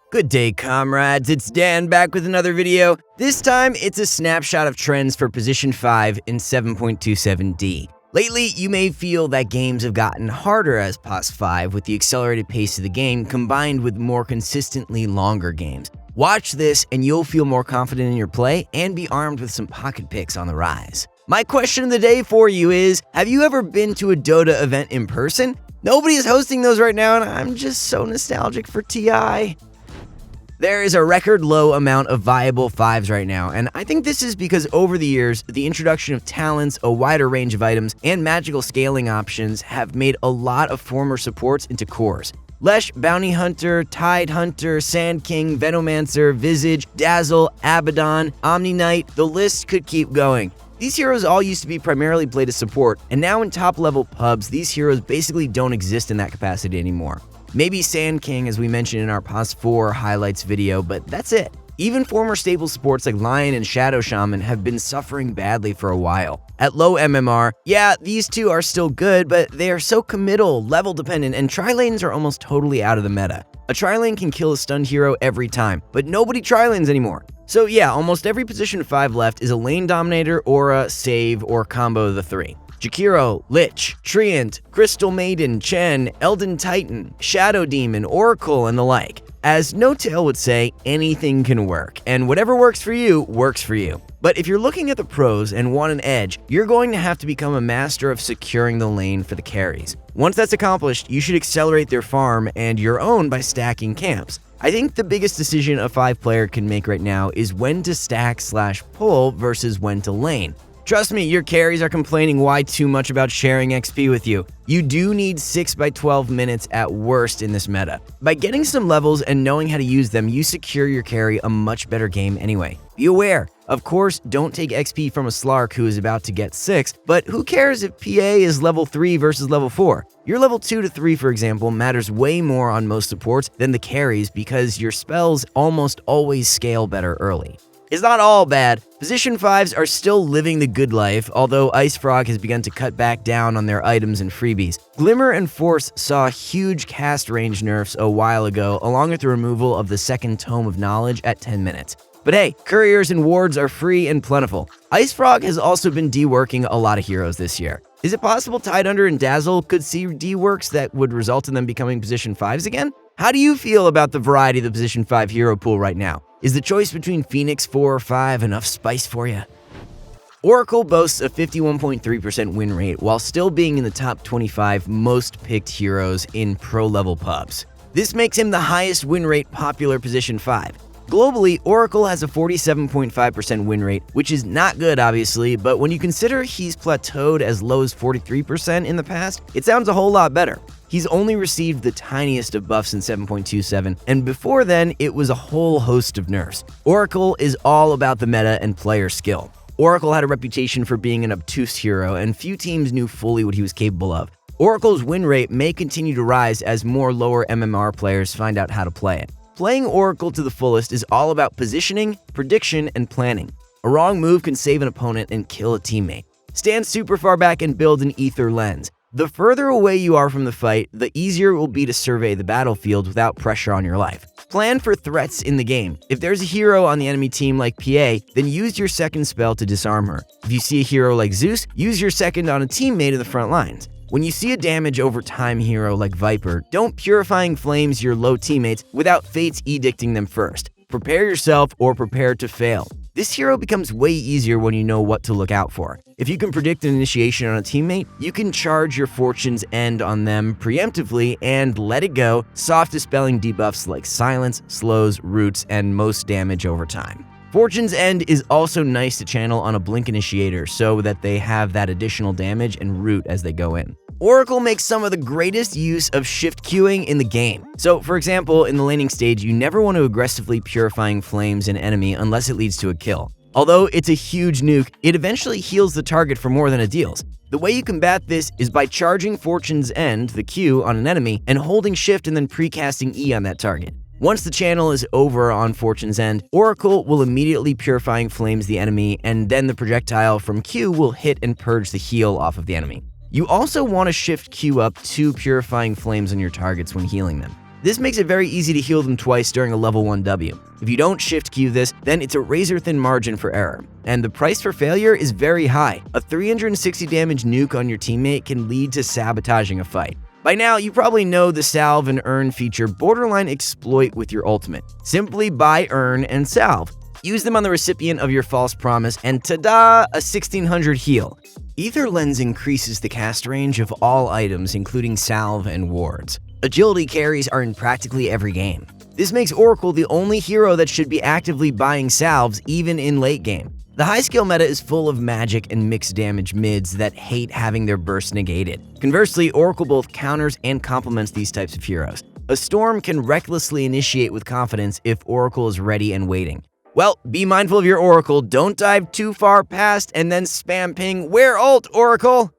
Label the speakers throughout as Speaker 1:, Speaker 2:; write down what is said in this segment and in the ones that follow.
Speaker 1: Good day, comrades. It's Dan back with another video. This time, it's a snapshot of trends for Position 5 in 7.27D. Lately, you may feel that games have gotten harder as Pos 5 with the accelerated pace of the game combined with more consistently longer games. Watch this and you'll feel more confident in your play and be armed with some pocket picks on the rise. My question of the day for you is, have you ever been to a Dota event in person? Nobody is hosting those right now and I'm just so nostalgic for TI. There is a record low amount of viable 5s right now, and I think this is because over the years, the introduction of talents, a wider range of items, and magical scaling options have made a lot of former supports into cores. Lesh, Bounty Hunter, Tide Hunter, Sand King, Venomancer, Visage, Dazzle, Abaddon, Omni Knight, the list could keep going. These heroes all used to be primarily played as support, and now in top-level pubs, these heroes basically don't exist in that capacity anymore. Maybe Sand King, as we mentioned in our Pos 4 highlights video, but that's it. Even former stable supports like Lion and Shadow Shaman have been suffering badly for a while. At low MMR, yeah, these two are still good, but they are so committal, level dependent, and tri-lanes are almost totally out of the meta. A tri-lane can kill a stunned hero every time, but nobody tri-lanes anymore. So yeah, almost every Position 5 left is a lane dominator, aura, save, or combo of the three. Jakiro, Lich, Treant, Crystal Maiden, Chen, Elden Titan, Shadow Demon, Oracle, and the like. As No Tail would say, anything can work, and whatever works for you, works for you. But if you're looking at the pros and want an edge, you're going to have to become a master of securing the lane for the carries. Once that's accomplished, you should accelerate their farm and your own by stacking camps. I think the biggest decision a 5-player can make right now is when to stack/pull versus when to lane. Trust me, your carries are complaining way too much about sharing XP with you. You do need 6 by 12 minutes at worst in this meta. By getting some levels and knowing how to use them, you secure your carry a much better game anyway. Be aware, of course, don't take XP from a Slark who is about to get 6, but who cares if PA is level 3 versus level 4? Your level 2 to 3, for example, matters way more on most supports than the carries because your spells almost always scale better early. It's not all bad. Position 5s are still living the good life, although Ice Frog has begun to cut back down on their items and freebies. Glimmer and Force saw huge cast range nerfs a while ago, along with the removal of the second Tome of Knowledge at 10 minutes. But hey, couriers and wards are free and plentiful. Ice Frog has also been deworking a lot of heroes this year. Is it possible Tidehunter and Dazzle could see deworks that would result in them becoming Position 5s again? How do you feel about the variety of the Position 5 hero pool right now? Is the choice between Phoenix 4 or 5 enough spice for you? Oracle boasts a 51.3% win rate while still being in the top 25 most picked heroes in pro-level pubs. This makes him the highest win rate popular Position 5. Globally, Oracle has a 47.5% win rate, which is not good obviously, but when you consider he's plateaued as low as 43% in the past, it sounds a whole lot better. He's only received the tiniest of buffs in 7.27, and before then, it was a whole host of nerfs. Oracle is all about the meta and player skill. Oracle had a reputation for being an obtuse hero, and few teams knew fully what he was capable of. Oracle's win rate may continue to rise as more lower MMR players find out how to play it. Playing Oracle to the fullest is all about positioning, prediction, and planning. A wrong move can save an opponent and kill a teammate. Stand super far back and build an ether lens. The further away you are from the fight, the easier it will be to survey the battlefield without pressure on your life. Plan for threats in the game. If there's a hero on the enemy team like PA, then use your second spell to disarm her. If you see a hero like Zeus, use your second on a teammate in the front lines. When you see a damage over time hero like Viper, don't Purifying Flames your low teammates without Fates edicting them first. Prepare yourself or prepare to fail. This hero becomes way easier when you know what to look out for. If you can predict an initiation on a teammate, you can charge your Fortune's End on them preemptively and let it go, soft dispelling debuffs like silence, slows, roots, and most damage over time. Fortune's End is also nice to channel on a Blink Initiator so that they have that additional damage and root as they go in. Oracle makes some of the greatest use of shift queuing in the game. So, for example, in the laning stage, you never want to aggressively Purifying Flames an enemy unless it leads to a kill. Although it's a huge nuke, it eventually heals the target for more than it deals. The way you combat this is by charging Fortune's End, the Q, on an enemy and holding shift and then precasting E on that target. Once the channel is over on Fortune's End, Oracle will immediately Purifying Flames the enemy, and then the projectile from Q will hit and purge the heal off of the enemy. You also want to shift Q up 2 Purifying Flames on your targets when healing them. This makes it very easy to heal them twice during a level 1 W. If you don't shift Q this, then it's a razor-thin margin for error. And the price for failure is very high. A 360 damage nuke on your teammate can lead to sabotaging a fight. By now, you probably know the salve and earn feature borderline exploit with your ultimate. Simply buy earn and salve. Use them on the recipient of your false promise, and ta-da, a 1600 heal. Ether Lens increases the cast range of all items, including salve and wards. Agility carries are in practically every game. This makes Oracle the only hero that should be actively buying salves even in late game. The high skill meta is full of magic and mixed damage mids that hate having their burst negated. Conversely, Oracle both counters and complements these types of heroes. A Storm can recklessly initiate with confidence if Oracle is ready and waiting. Well, be mindful of your Oracle, don't dive too far past and then spam ping, "Where ult, Oracle?"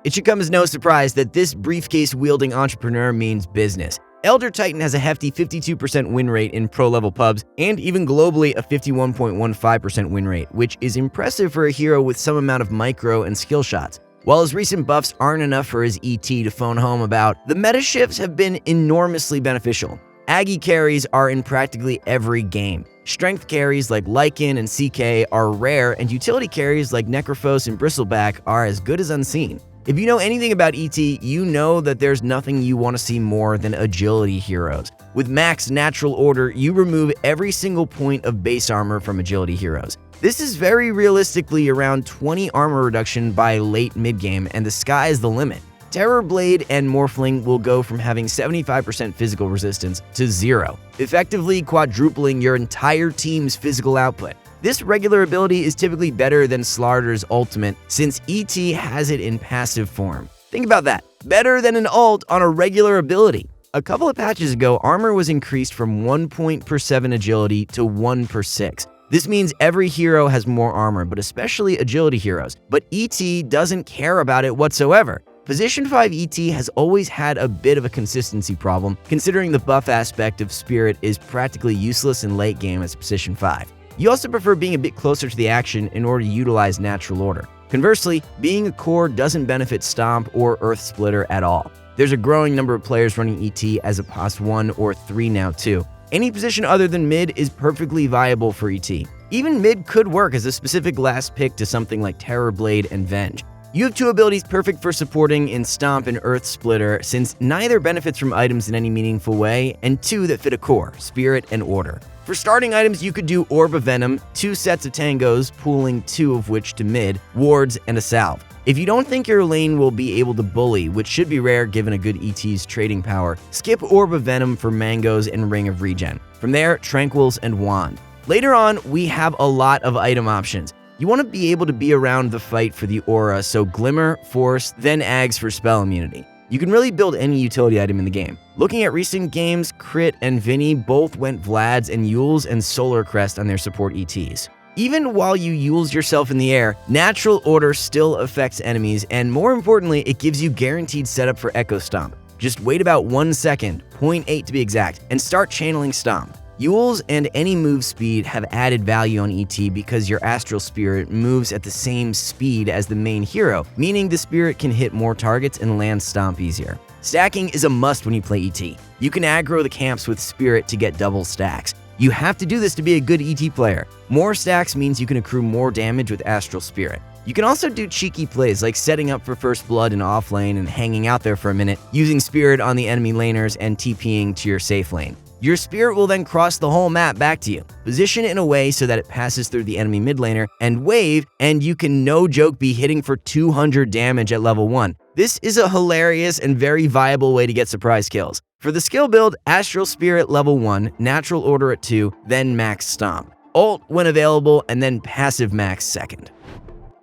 Speaker 1: It should come as no surprise that this briefcase-wielding entrepreneur means business. Elder Titan has a hefty 52% win rate in pro-level pubs, and even globally a 51.15% win rate, which is impressive for a hero with some amount of micro and skill shots. While his recent buffs aren't enough for his ET to phone home about, the meta shifts have been enormously beneficial. Aggie carries are in practically every game. Strength carries like Lycan and CK are rare, and utility carries like Necrophos and Bristleback are as good as unseen. If you know anything about ET, you know that there's nothing you want to see more than agility heroes. With max natural order, you remove every single point of base armor from agility heroes. This is very realistically around 20 armor reduction by late mid-game, and the sky is the limit. Terrorblade and Morphling will go from having 75% physical resistance to 0, effectively quadrupling your entire team's physical output. This regular ability is typically better than Slardr's ultimate since ET has it in passive form. Think about that, better than an ult on a regular ability. A couple of patches ago, armor was increased from 1 point per 7 agility to 1 per 6. This means every hero has more armor, but especially agility heroes. But ET doesn't care about it whatsoever. Position 5 ET has always had a bit of a consistency problem, considering the buff aspect of Spirit is practically useless in late game as Position 5. You also prefer being a bit closer to the action in order to utilize natural order. Conversely, being a core doesn't benefit Stomp or Earth Splitter at all. There's a growing number of players running ET as a POS 1 or 3 now too. Any position other than mid is perfectly viable for ET. Even mid could work as a specific last pick to something like Terrorblade and Venge. You have two abilities perfect for supporting in Stomp and Earth Splitter, since neither benefits from items in any meaningful way, and two that fit a core, Spirit and Order. For starting items, you could do Orb of Venom, 2 sets of Tangos, pooling 2 of which to mid, wards, and a salve. If you don't think your lane will be able to bully, which should be rare given a good ET's trading power, skip Orb of Venom for Mangoes and Ring of Regen. From there, Tranquils and Wand. Later on, we have a lot of item options. You want to be able to be around the fight for the aura, so Glimmer, Force, then Ags for spell immunity. You can really build any utility item in the game. Looking at recent games, Crit and Vinny both went Vlad's and Yule's and Solar Crest on their support ETs. Even while you Yule's yourself in the air, Natural Order still affects enemies, and more importantly, it gives you guaranteed setup for Echo Stomp. Just wait about 1 second, 0.8 to be exact, and start channeling Stomp. Yule's and any move speed have added value on ET because your Astral Spirit moves at the same speed as the main hero, meaning the Spirit can hit more targets and land Stomp easier. Stacking is a must when you play ET. You can aggro the camps with Spirit to get double stacks. You have to do this to be a good ET player. More stacks means you can accrue more damage with Astral Spirit. You can also do cheeky plays like setting up for first blood in offlane and hanging out there for a minute, using Spirit on the enemy laners and TPing to your safe lane. Your Spirit will then cross the whole map back to you. Position it in a way so that it passes through the enemy mid laner and wave, and you can no joke be hitting for 200 damage at level 1. This is a hilarious and very viable way to get surprise kills. For the skill build, Astral Spirit level 1, Natural Order at 2, then Max Stomp. Ult when available, and then Passive Max second.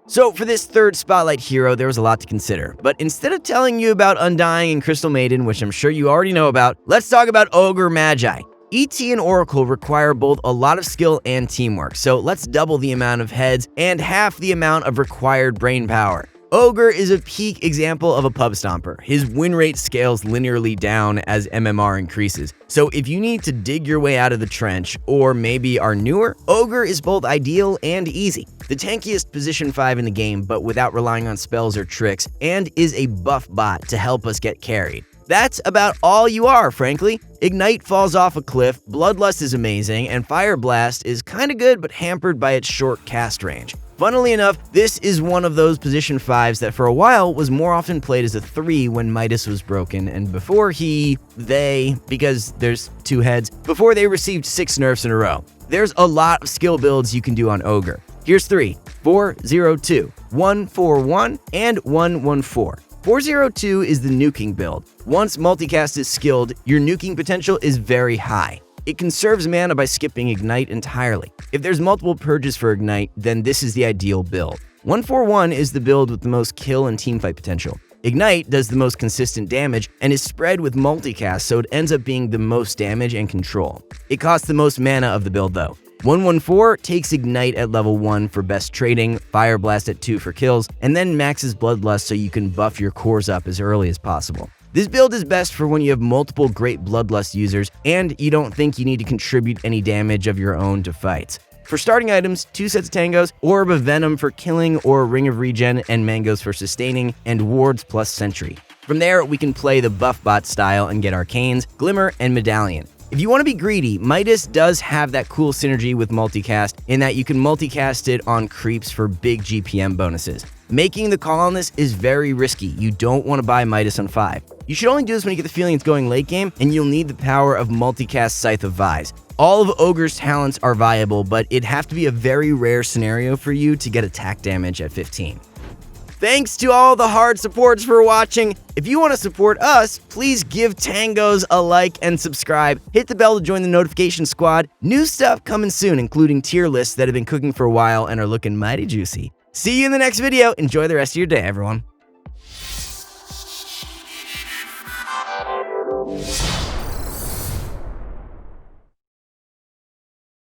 Speaker 1: So for this third spotlight hero, there was a lot to consider. But instead of telling you about Undying and Crystal Maiden, which I'm sure you already know about, let's talk about Ogre Magi. ET and Oracle require both a lot of skill and teamwork, so let's double the amount of heads and half the amount of required brain power. Ogre is a peak example of a pub stomper. His win rate scales linearly down as MMR increases. So if you need to dig your way out of the trench, or maybe are newer, Ogre is both ideal and easy. The tankiest position 5 in the game, but without relying on spells or tricks, and is a buff bot to help us get carried. That's about all you are, frankly. Ignite falls off a cliff, Bloodlust is amazing, and Fire Blast is kinda good but hampered by its short cast range. Funnily enough, this is one of those position 5s that for a while was more often played as a 3 when Midas was broken, and before because there's 2 heads, before they received 6 nerfs in a row. There's a lot of skill builds you can do on Ogre. Here's 3, 4-0-2, 1-4-1, and 1-1-4. 4-0-2 is the nuking build. Once multicast is skilled, your nuking potential is very high. It conserves mana by skipping Ignite entirely. If there's multiple purges for Ignite, then this is the ideal build. 1-4-1 is the build with the most kill and teamfight potential. Ignite does the most consistent damage and is spread with multicast, so it ends up being the most damage and control. It costs the most mana of the build though. 1-1-4 takes Ignite at level 1 for best trading, Fire Blast at 2 for kills, and then maxes Bloodlust so you can buff your cores up as early as possible. This build is best for when you have multiple great Bloodlust users and you don't think you need to contribute any damage of your own to fights. For starting items, 2 sets of Tangos, Orb of Venom for killing or Ring of Regen, and Mangoes for sustaining, and Wards plus Sentry. From there, we can play the buff bot style and get Arcanes, Glimmer, and Medallion. If you want to be greedy, Midas does have that cool synergy with multicast in that you can multicast it on creeps for big GPM bonuses. Making the call on this is very risky. You don't want to buy Midas on 5. You should only do this when you get the feeling it's going late game, and you'll need the power of multicast Scythe of Vise. All of Ogre's talents are viable, but it'd have to be a very rare scenario for you to get attack damage at 15. Thanks to all the hard supports for watching. If you want to support us, please give Tangos a like and subscribe. Hit the bell to join the notification squad. New stuff coming soon, including tier lists that have been cooking for a while and are looking mighty juicy. See you in the next video. Enjoy the rest of your day, everyone.